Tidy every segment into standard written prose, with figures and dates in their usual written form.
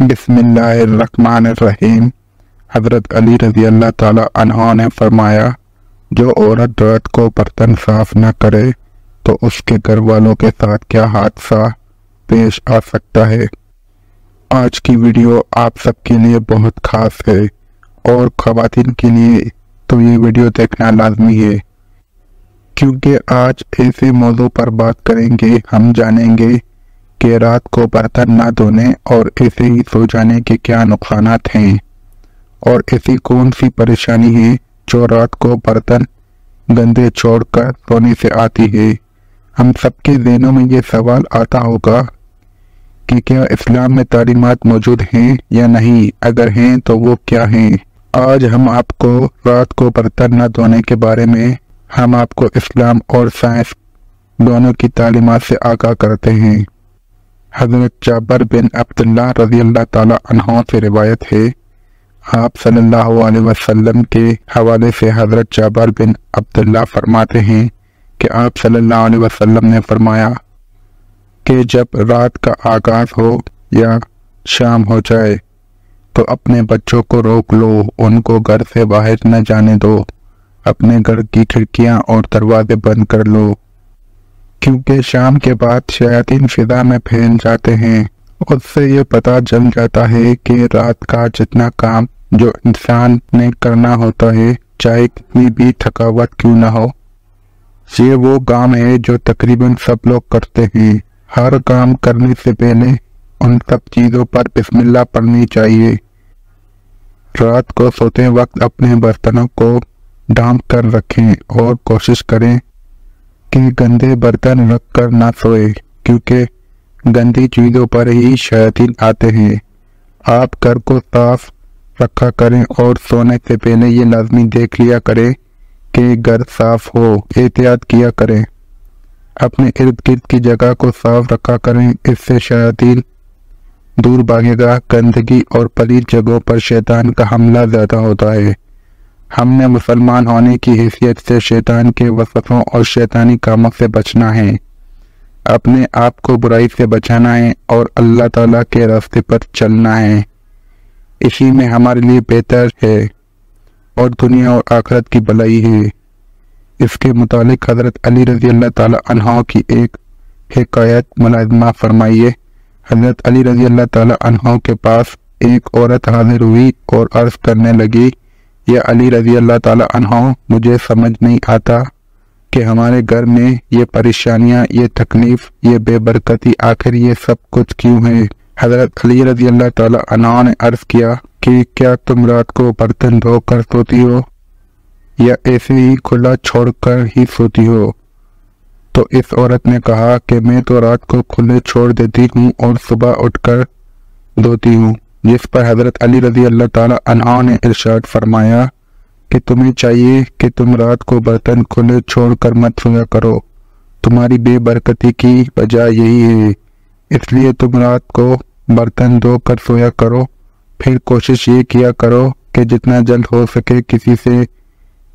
बिस्मिल्लाहिर्रहमानिर्रहीम। हज़रत अली रज़ी अल्लाह ताला अन्हो ने फरमाया, जो औरत रात को बर्तन साफ न करे तो उसके घर वालों के साथ क्या हादसा पेश आ सकता है। आज की वीडियो आप सबके लिए बहुत खास है और ख़वातीन के लिए तो ये वीडियो देखना लाजमी है, क्योंकि आज ऐसे मौजू पर बात करेंगे। हम जानेंगे कि रात को बर्तन ना धोने और ऐसे ही सो जाने के क्या नुकसानात हैं और ऐसी कौन सी परेशानी है जो रात को बर्तन गंदे छोड़कर सोने से आती है। हम सबके ज़हनों में ये सवाल आता होगा कि क्या इस्लाम में तालीमात मौजूद हैं या नहीं, अगर हैं तो वो क्या हैं। आज हम आपको रात को बर्तन न धोने के बारे में हम आपको इस्लाम और साइंस दोनों की तालीमात से आगाह करते हैं। हज़रत जाबिर बिन अब्दुल्लाह रज़ी अल्लाह ताला अन्हो से रिवायत है, आप सल्लल्लाहु अलैहि वसल्लम के हवाले से हज़रत जाबिर बिन अब्दुल्लाह फरमाते हैं कि आप सल्लल्लाहु अलैहि वसल्लम ने फरमाया कि जब रात का आगाज़ हो या शाम हो जाए तो अपने बच्चों को रोक लो, उनको घर से बाहर न जाने दो, अपने घर की खिड़कियां और दरवाजे बंद कर लो, क्योंकि शाम के बाद शयातीन फिजा में फैल जाते हैं। उससे ये पता चल जाता है कि रात का जितना काम जो इंसान ने करना होता है, चाहे कितनी भी थकावट क्यों ना हो, ये वो काम है जो तकरीबन सब लोग करते हैं। हर काम करने से पहले उन सब चीज़ों पर बिस्मिल्लाह पढ़नी चाहिए। रात को सोते वक्त अपने बर्तनों को ढांप कर रखें और कोशिश करें कि गंदे बर्तन रख कर ना सोए, क्योंकि गंदी चीज़ों पर ही शैतान आते हैं। आप घर को साफ रखा करें और सोने से पहले ये लाजमी देख लिया करें कि घर साफ हो, एहतियात किया करें। अपने इर्द गिर्द की जगह को साफ रखा करें, इससे शैतान दूर भागेगा। गंदगी और पलीद जगहों पर शैतान का हमला ज़्यादा होता है। हमने मुसलमान होने की हैसियत से शैतान के वसवसों और शैतानी कामों से बचना है, अपने आप को बुराई से बचाना है और अल्लाह ताला के रास्ते पर चलना है। इसी में हमारे लिए बेहतर है और दुनिया और आखिरत की भलाई है। इसके मुतालिक हज़रत अली रज़ी अल्लाह ताला अन्हो की एक हिकायत मुलाज़मा फरमाइए। हज़रत अली रज़ी अल्लाह ताला अन्हो के पास एक औरत हाजिर हुई और अर्ज़ करने लगी, या अली रज़ी अल्लाह ताला अन्हो, मुझे समझ नहीं आता कि हमारे घर में ये परेशानियां, ये तकलीफ, ये बेबरकती, आखिर ये सब कुछ क्यों है। हज़रत अली रज़ी अल्लाह ताला अन्हो ने अर्ज़ किया कि क्या तुम रात को बर्तन धो कर सोती हो या ऐसे ही खुला छोड़कर ही सोती हो। तो इस औरत ने कहा कि मैं तो रात को खुले छोड़ देती हूँ और सुबह उठकर धोती हूँ। जिस पर हज़रत अली रज़ी अल्लाह ताला अन्हो ने इरशाद फरमाया कि तुम्हें चाहिए कि तुम रात को बर्तन खुले छोड़कर मत सोया करो, तुम्हारी बेबरकती की वजह यही है। इसलिए तुम रात को बर्तन धो कर सोया करो, फिर कोशिश ये किया करो कि जितना जल्द हो सके किसी से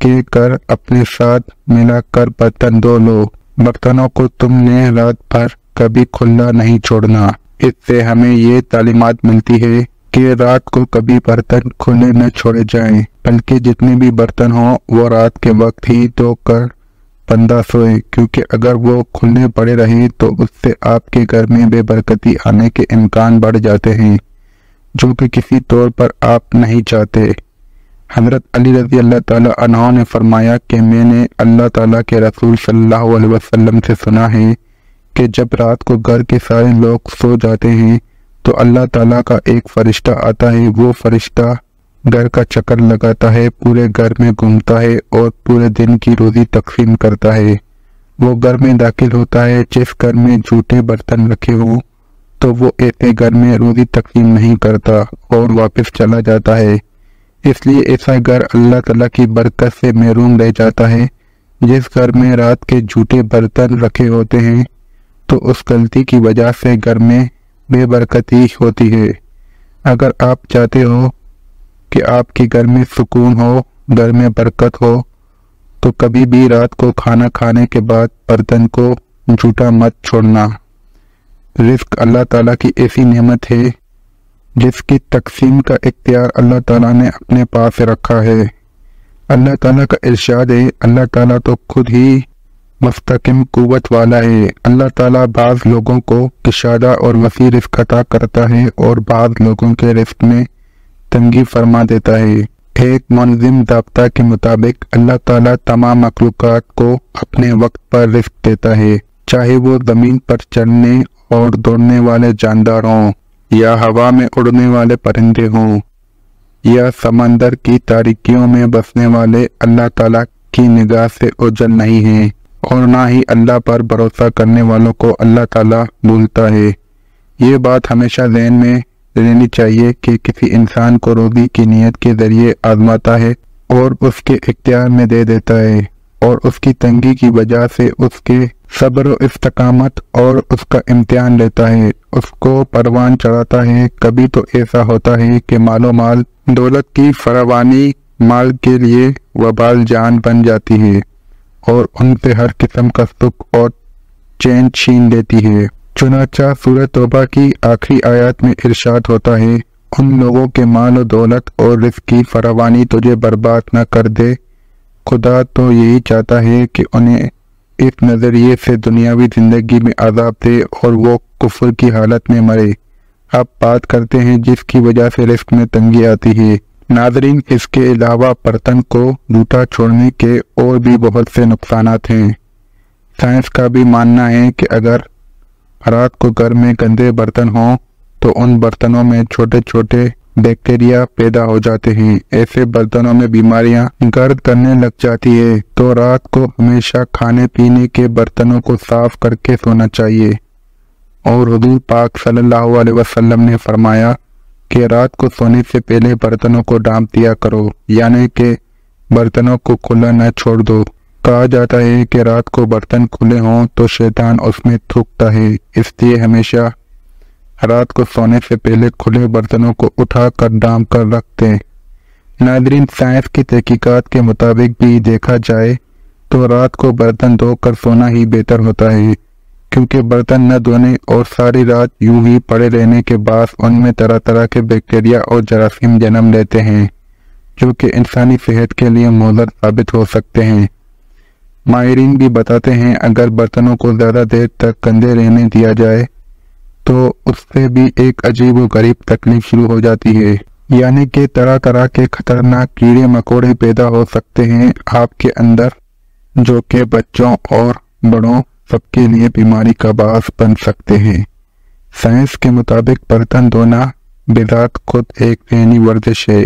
कह कर अपने साथ मिलाकर बर्तन धो लो। बर्तनों को तुमने रात भर कभी खुला नहीं छोड़ना। इससे हमें ये तालीमात मिलती है कि रात को कभी बर्तन खुले न छोड़े जाएं, बल्कि जितने भी बर्तन हों वो रात के वक्त ही धोकर बंदा सोए, क्योंकि अगर वो खुले पड़े रहे तो उससे आपके घर में बेबरकती आने के इम्कान बढ़ जाते हैं, जो कि किसी तौर पर आप नहीं चाहते। हज़रत अली रज़ी अल्लाह ताला अन्हो ने फरमाया कि मैंने अल्लाह ताला के रसूल सल्लल्लाहु अलैहि वसल्लम से सुना है कि जब रात को घर के सारे लोग सो जाते हैं तो अल्लाह ताला का एक फरिश्ता आता है। वो फरिश्ता घर का चक्कर लगाता है, पूरे घर में घूमता है और पूरे दिन की रोजी तकसीम करता है। वो घर में दाखिल होता है, जिस घर में झूठे बर्तन रखे हों तो वो ऐसे घर में रोजी तकसीम नहीं करता और वापस चला जाता है। इसलिए ऐसा घर अल्लाह ताला की बरकत से महरूम रह जाता है। जिस घर में रात के झूठे बर्तन रखे होते हैं तो उस गलती की वजह से घर में बेबरकती होती है। अगर आप चाहते हो कि आपके घर में सुकून हो, घर में बरकत हो, तो कभी भी रात को खाना खाने के बाद बर्तन को झूठा मत छोड़ना। रिस्क अल्लाह ताला की ऐसी नेमत है جس کی تقسیم کا اختیار اللہ تعالیٰ نے اپنے پاس رکھا ہے۔ اللہ تعالیٰ کا ارشاد ہے، اللہ تعالیٰ تو خود ہی مستقیم قوت والا ہے۔ اللہ تعالیٰ بعض لوگوں کو کشادہ اور وسیع رزق عطا کرتا ہے اور بعض لوگوں کے رزق میں تنگی فرما دیتا ہے۔ ایک منظم ضابطہ کے مطابق اللہ تعالیٰ تمام مخلوقات کو اپنے وقت پر رزق دیتا ہے، چاہے وہ زمین پر چلنے اور دوڑنے والے جاندار ہوں، یا ہوا میں اڑنے والے پرندے ہوں، یا سمندر کی تاریکیوں میں بسنے والے۔ اللہ تعالیٰ کی نگاہ سے اوجھل نہیں ہیں، اور نہ ہی اللہ پر بھروسہ کرنے والوں کو اللہ تعالیٰ بھولتا ہے۔ یہ بات ہمیشہ ذہن میں رہنی چاہیے کہ کسی انسان کو روزی کی نیت کے ذریعے آزماتا ہے اور اس کے اختیار میں دے دیتا ہے، اور اس کی تنگی کی وجہ سے اس کے صبر و استقامت اور اس کا امتحان لیتا ہے، اس کو پروان چڑھاتا ہے۔ کبھی تو ایسا ہوتا ہے کہ مال و مال دولت کی فراوانی مال کے لیے وبال جان بن جاتی ہے اور ان سے ہر قسم کا سکھ اور چین چھین لیتی ہے۔ چنانچہ سورہ توبہ کی آخری آیات میں ارشاد ہوتا ہے، ان لوگوں کے مال و دولت اور رزق کی فراوانی تجھے برباد نہ کر دے، خدا تو یہی چاہتا ہے کہ انہیں اس نظریے سے دنیاوی زندگی میں عذاب دے اور وہ کفر کی حالت میں مرے۔ اب بات کرتے ہیں جس کی وجہ سے رزق میں تنگی آتی ہے۔ ناظرین، اس کے علاوہ برتن کو جھوٹا چھوڑنے کے اور بھی بہت سے نقصانات ہیں۔ سائنس کا بھی ماننا ہے کہ اگر رات کو گھر میں گندے برتن ہوں تو ان برتنوں میں چھوٹے چھوٹے بیکٹیریا پیدا ہو جاتے ہیں۔ ایسے برتنوں میں بیماریاں گرد کرنے لگ جاتی ہے، تو رات کو ہمیشہ کھانے پینے کے برتنوں کو صاف کر کے سونا چاہیے۔ اور حضور پاک صلی اللہ علیہ وسلم نے فرمایا کہ رات کو سونے سے پہلے برتنوں کو ڈھانپ دیا کرو، یعنی کہ برتنوں کو کھلا نہ چھوڑ دو۔ کہا جاتا ہے کہ رات کو برتن کھلے ہوں تو شیطان اس میں تھوکتا ہے، اس لیے ہمیشہ رات کو سونے سے پہلے کھلے برتنوں کو اٹھا کر ڈھانپ کر رکھتے ہیں۔ ناظرین، سائنس کی تحقیقات کے مطابق بھی دیکھا جائے تو رات کو برتن دھو کر سونا ہی بہتر ہوتا ہے، کیونکہ برتن نہ دھونے اور ساری رات یوں ہی پڑے رہنے کے باعث ان میں طرح طرح کے بیکٹیریا اور جراثیم جنم لیتے ہیں، جو کہ انسانی صحت کے لیے مضر ثابت ہو سکتے ہیں۔ ماہرین بھی بتاتے ہیں اگر برتنوں کو زیادہ دیر تک گندے رہنے دیا جائے تو اس سے بھی ایک عجیب و غریب تکلیف شروع ہو جاتی ہے، یعنی کہ طرح طرح کے خطرناک کیڑے مکوڑے پیدا ہو سکتے ہیں آپ کے اندر، جو کہ بچوں اور بڑوں سب کے لیے بیماری کا باعث بن سکتے ہیں۔ سائنس کے مطابق برتن دھونا بذات خود ایک ذہنی ورزش ہے۔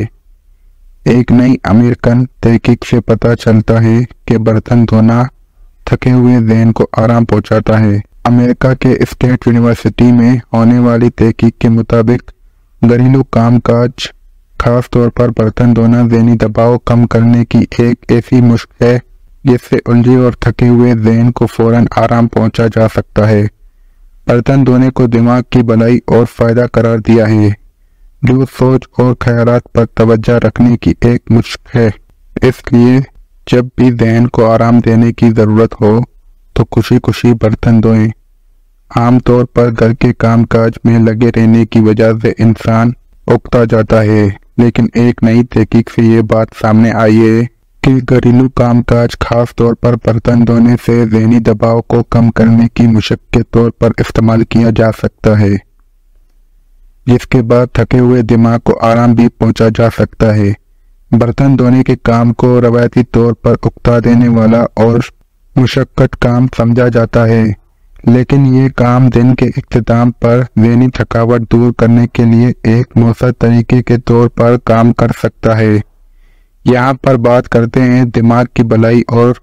ایک نئی امریکن تحقیق سے پتہ چلتا ہے کہ برتن دھونا تھکے ہوئے ذہن کو آرام پہنچاتا ہے۔ امریکہ کے اسٹیٹ یونیورسٹی میں ہونے والی تحقیق کے مطابق گھریلو کام کاج، خاص طور پر برتن دھونا، ذہنی دباؤ کم کرنے کی ایک ایسی مشق ہے جس سے الجھے اور تھکے ہوئے ذہن کو فوراً آرام پہنچا جا سکتا ہے۔ برتن دھونے کو دماغ کی بھلائی اور فائدہ قرار دیا ہے، جو سوچ اور خیالات پر توجہ رکھنے کی ایک مشق ہے۔ اس لیے جب بھی ذہن کو آرام دینے کی ضرورت ہو تو خوشی خوشی برتن دھوئیں۔ عام طور پر گھر کے کام کاج میں لگے رہنے کی وجہ سے انسان اکتا جاتا ہے، لیکن ایک نئی تحقیق سے یہ بات سامنے آئی ہے کہ گھریلو کام کاج خاص طور پر برتن دھونے سے ذہنی دباؤ کو کم کرنے کی مشق کے طور پر استعمال کیا جا سکتا ہے، جس کے بعد تھکے ہوئے دماغ کو آرام بھی پہنچا جا سکتا ہے۔ برتن دھونے کے کام کو روایتی طور پر اکتا دینے والا اور مشقت کام سمجھا جاتا ہے، لیکن یہ کام دن کے اختتام پر ذہنی تھکاوٹ دور کرنے کے لیے ایک مؤثر طریقے کے طور پر کام کر سکتا ہے۔ یہاں پر بات کرتے ہیں دماغ کی بھلائی اور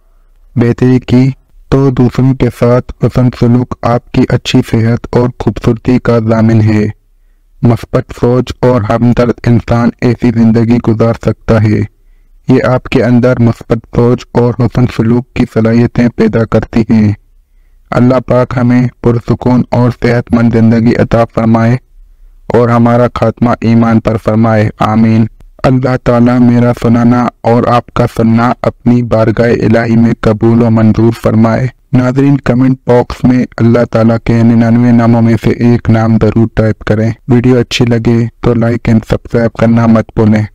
بہتری کی، تو دوسروں کے ساتھ حسن سلوک آپ کی اچھی صحت اور خوبصورتی کا ضامن ہے۔ مثبت سوچ اور ہمدرد انسان ایسی زندگی گزار سکتا ہے۔ یہ آپ کے اندر مثبت سوچ اور حسن سلوک کی صلاحیتیں پیدا کرتی ہیں۔ اللہ پاک ہمیں پرسکون اور صحت مند زندگی عطا فرمائے اور ہمارا خاتمہ ایمان پر فرمائے، آمین۔ اللہ تعالیٰ میرا سنانا اور آپ کا سننا اپنی بارگاہ الہی میں قبول و منظور فرمائے۔ नाज़रीन कमेंट बॉक्स में अल्लाह ताला के 99 नामों में से एक नाम ज़रूर टाइप करें। वीडियो अच्छी लगे तो लाइक एंड सब्सक्राइब करना मत भूलें।